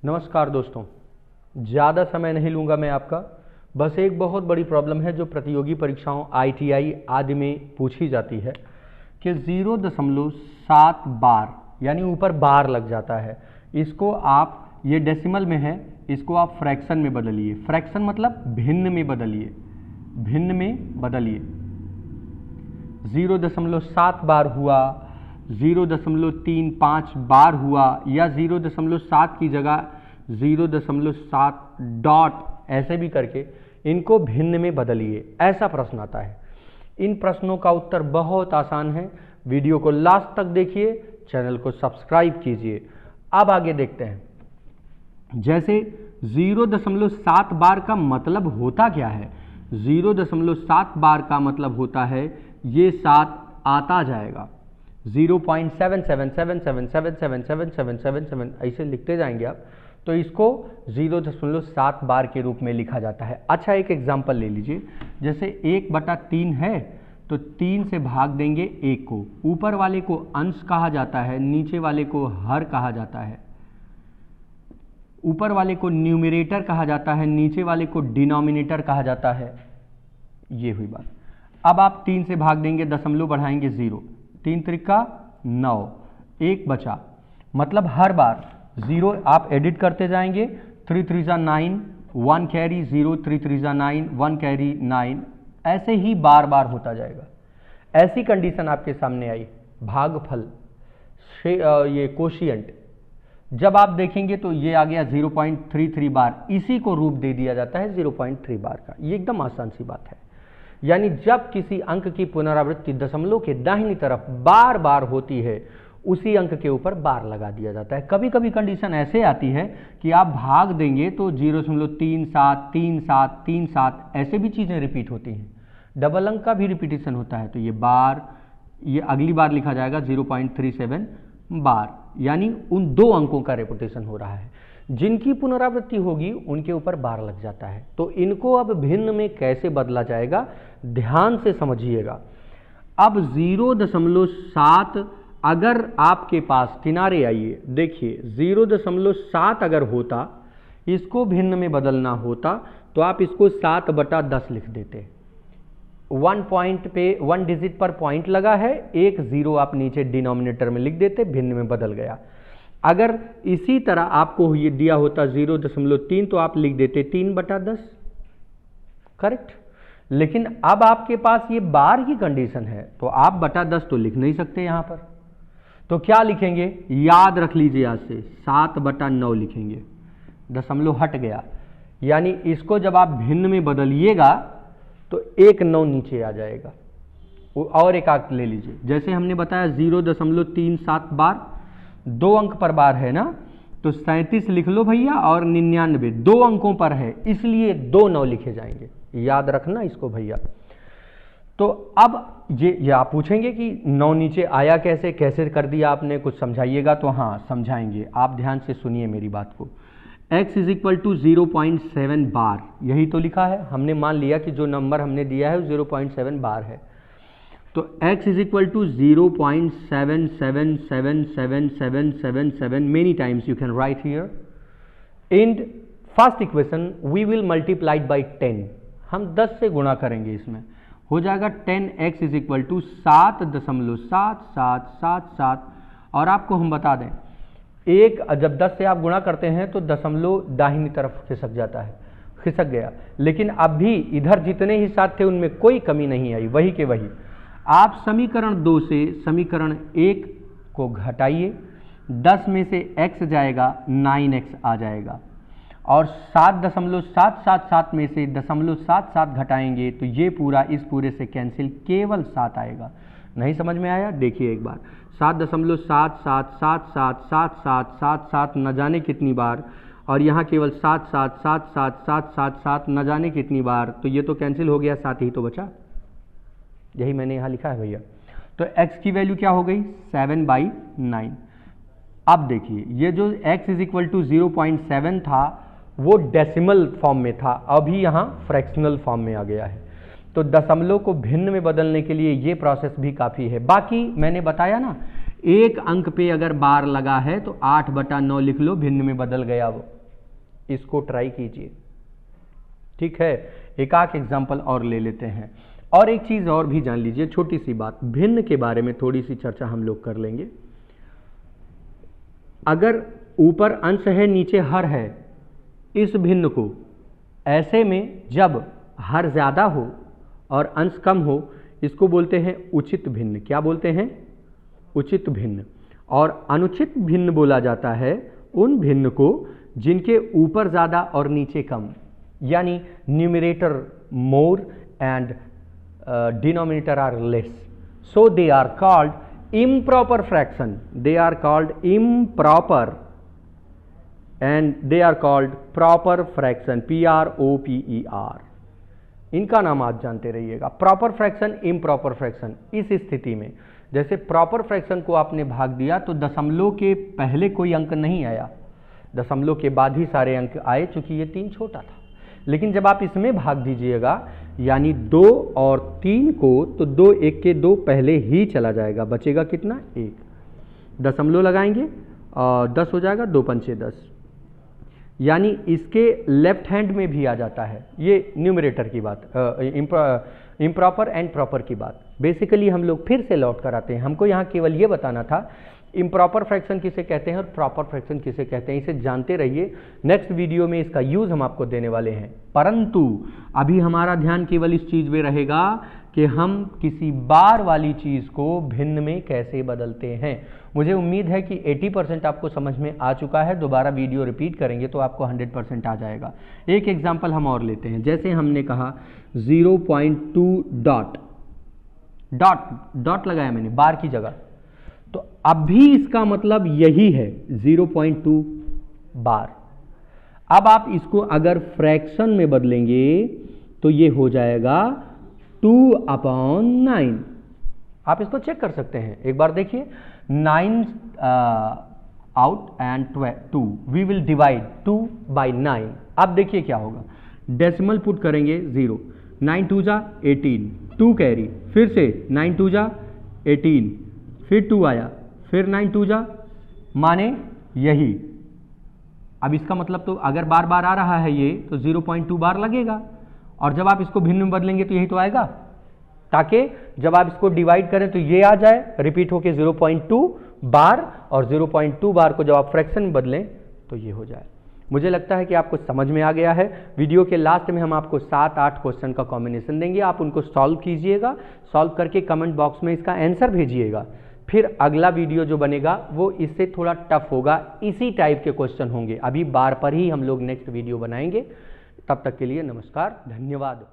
नमस्कार दोस्तों, ज़्यादा समय नहीं लूँगा मैं आपका। बस एक बहुत बड़ी प्रॉब्लम है जो प्रतियोगी परीक्षाओं ITI आदि में पूछी जाती है कि 0.7 बार यानी ऊपर बार लग जाता है। इसको आप, ये डेसिमल में है, इसको आप फ्रैक्शन में बदलिए। फ्रैक्शन मतलब भिन्न में बदलिए, भिन्न में बदलिए। 0.7 बार हुआ, 0.35 बार हुआ, या 0.7 की जगह 0.7 डॉट, ऐसे भी करके इनको भिन्न में बदलिए। ऐसा प्रश्न आता है। इन प्रश्नों का उत्तर बहुत आसान है। वीडियो को लास्ट तक देखिए, चैनल को सब्सक्राइब कीजिए। अब आगे देखते हैं। जैसे 0.7 बार का मतलब होता क्या है? 0.7 बार का मतलब होता है ये 7 आता जाएगा, 0.7777777777 ऐसे लिखते जाएंगे आप, तो इसको 0.7 बार के रूप में लिखा जाता है। अच्छा, एक एग्जांपल ले लीजिए। जैसे 1/3 है तो 3 से भाग देंगे 1 को। ऊपर वाले को अंश कहा जाता है, नीचे वाले को हर कहा जाता है। ऊपर वाले को न्यूमरेटर कहा जाता है, नीचे वाले को डिनोमिनेटर कहा जाता है। ये हुई बात। अब आप 3 से भाग देंगे, दशमलव बढ़ाएंगे 0, 3 त्रिका 9, 1 बचा। मतलब हर बार 0 आप एडिट करते जाएंगे। 3 3 9, 1 कैरी 0, 3 3 9, 1 कैरी 9, ऐसे ही बार बार होता जाएगा। ऐसी कंडीशन आपके सामने आई, भागफल ये कोशिएंट, जब आप देखेंगे तो ये आ गया 0.33 बार। इसी को रूप दे दिया जाता है 0.3 बार का। ये एकदम आसान सी बात है। यानी जब किसी अंक की पुनरावृत्ति दशमलव के दाहिनी तरफ बार बार होती है, उसी अंक के ऊपर बार लगा दिया जाता है। कभी कभी कंडीशन ऐसे आती है कि आप भाग देंगे तो 0.373737 ऐसे भी चीज़ें रिपीट होती हैं। डबल अंक का भी रिपीटेशन होता है, तो ये बार, ये अगली बार लिखा जाएगा 0.37 बार, यानी उन दो अंकों का रिपीटेशन हो रहा है। जिनकी पुनरावृत्ति होगी उनके ऊपर बार लग जाता है। तो इनको अब भिन्न में कैसे बदला जाएगा, ध्यान से समझिएगा। अब 0.7 अगर आपके पास, किनारे आइए, देखिए 0.7 अगर होता, इसको भिन्न में बदलना होता तो आप इसको 7/10 लिख देते। 1 पॉइंट पे, 1 डिजिट पर पॉइंट लगा है, 1 0 आप नीचे डिनोमिनेटर में लिख देते, भिन्न में बदल गया। अगर इसी तरह आपको ये दिया होता 0.3 तो आप लिख देते 3/10, करेक्ट। लेकिन अब आपके पास ये बार की कंडीशन है तो आप बटा 10 तो लिख नहीं सकते यहां पर। तो क्या लिखेंगे, याद रख लीजिए, आज से 7/9 लिखेंगे, दशमलव हट गया। यानी इसको जब आप भिन्न में बदलिएगा तो 1 9 नीचे आ जाएगा। और एक आंक ले लीजिए, जैसे हमने बताया 0.37 बार, 2 अंक पर बार है ना, तो 37 लिख लो भैया, और 99 2 अंकों पर है, इसलिए 2 9 लिखे जाएंगे। याद रखना इसको भैया। तो अब ये आप पूछेंगे कि 9 नीचे आया कैसे, कैसे कर दिया आपने, कुछ समझाइएगा। तो हाँ, समझाएंगे, आप ध्यान से सुनिए मेरी बात को। x = 0.7 बार, यही तो लिखा है। हमने मान लिया कि जो नंबर हमने दिया है 0.7 बार है। तो x = 0.77777777 many times you can write here. In first equation we will multiply by 10. हम 10 से गुणा करेंगे, इसमें हो जाएगा 10x = 7.7777। और आपको हम बता दें, एक जब 10 से आप गुणा करते हैं तो दशमलव दाहिनी तरफ खिसक जाता है, खिसक गया। लेकिन अब भी इधर जितने ही साथ थे उनमें कोई कमी नहीं आई, वही के वही। आप समीकरण 2 से समीकरण 1 को घटाइए, 10 में से x जाएगा, 9x आ जाएगा। और 7.777 में से 0.77 घटाएंगे तो ये पूरा इस पूरे से कैंसिल, केवल 7 आएगा। नहीं समझ में आया? देखिए एक बार, 7.77777777 न जाने कितनी बार, और यहाँ केवल 7 न जाने कितनी बार, तो ये तो कैंसिल हो गया, 7 ही तो बचा। यही मैंने यहाँ लिखा है भैया। तो x की वैल्यू क्या हो गई, 7/9। अब देखिए, ये जो x = 0.7 था वो डेसिमल फॉर्म में था, अभी यहाँ फ्रैक्शनल फॉर्म में आ गया है। तो दशमलव को भिन्न में बदलने के लिए ये प्रोसेस भी काफ़ी है। बाकी मैंने बताया ना, एक अंक पे अगर बार लगा है तो 8/9 लिख लो, भिन्न में बदल गया वो। इसको ट्राई कीजिए, ठीक है। एक आख एग्जाम्पल और ले लेते हैं। और एक चीज और भी जान लीजिए, छोटी सी बात, भिन्न के बारे में थोड़ी सी चर्चा हम लोग कर लेंगे। अगर ऊपर अंश है नीचे हर है, इस भिन्न को ऐसे में जब हर ज्यादा हो और अंश कम हो, इसको बोलते हैं उचित भिन्न। क्या बोलते हैं? उचित भिन्न। और अनुचित भिन्न बोला जाता है उन भिन्न को जिनके ऊपर ज्यादा और नीचे कम, यानी numerator more and denominator are less, so they are called improper fraction. They are called improper and they are called proper fraction, PROPER। इनका नाम आप जानते रहिएगा। Proper fraction, improper fraction. इस स्थिति में जैसे प्रॉपर फ्रैक्शन को आपने भाग दिया तो दशमलव के पहले कोई अंक नहीं आया, दशमलव के बाद ही सारे अंक आए, चूंकि ये 3 छोटा था। लेकिन जब आप इसमें भाग दीजिएगा यानी 2 और 3 को, तो 2 1 के 2 पहले ही चला जाएगा, बचेगा कितना? 1। दशमलव लगाएंगे और 10 हो जाएगा, 2 पंचे 10, यानी इसके लेफ्ट हैंड में भी आ जाता है। ये न्यूमरेटर की बात, इम्प्रॉपर एंड प्रॉपर की बात। बेसिकली हम लोग फिर से लौट कर आते हैं। हमको यहाँ केवल ये बताना था इम्प्रॉपर फ्रैक्शन किसे कहते हैं और प्रॉपर फ्रैक्शन किसे कहते हैं, इसे जानते रहिए। नेक्स्ट वीडियो में इसका यूज हम आपको देने वाले हैं, परंतु अभी हमारा ध्यान केवल इस चीज में रहेगा कि हम किसी बार वाली चीज को भिन्न में कैसे बदलते हैं। मुझे उम्मीद है कि 80% आपको समझ में आ चुका है। दोबारा वीडियो रिपीट करेंगे तो आपको 100% आ जाएगा। एक एग्जांपल हम और लेते हैं। जैसे हमने कहा 0.2 डॉट लगाया मैंने बार की जगह, तो अब भी इसका मतलब यही है 0.2 बार। अब आप इसको अगर फ्रैक्शन में बदलेंगे तो ये हो जाएगा 2/9। आप इसको चेक कर सकते हैं, एक बार देखिए। 9 out and 2, we will divide 2/9। अब देखिए क्या होगा, डेसिमल पुट करेंगे 0, 9 2 जा 18, 2 कैरी, फिर से 9 2 जा 18, फिर 2 आया, फिर 9 2 जा, माने यही। अब इसका मतलब तो अगर बार बार आ रहा है ये, तो 0.2 बार लगेगा। और जब आप इसको भिन्न में बदलेंगे तो यही तो आएगा, ताकि जब आप इसको डिवाइड करें तो ये आ जाए रिपीट होके 0.2 बार, और 0.2 बार को जब आप फ्रैक्शन में बदलें तो ये हो जाए। मुझे लगता है कि आपको समझ में आ गया है। वीडियो के लास्ट में हम आपको 7-8 क्वेश्चन का कॉम्बिनेशन देंगे, आप उनको सॉल्व कीजिएगा। सॉल्व करके कमेंट बॉक्स में इसका आंसर भेजिएगा। फिर अगला वीडियो जो बनेगा वो इससे थोड़ा टफ होगा, इसी टाइप के क्वेश्चन होंगे। अभी बार पर ही हम लोग नेक्स्ट वीडियो बनाएंगे। तब तक के लिए नमस्कार, धन्यवाद।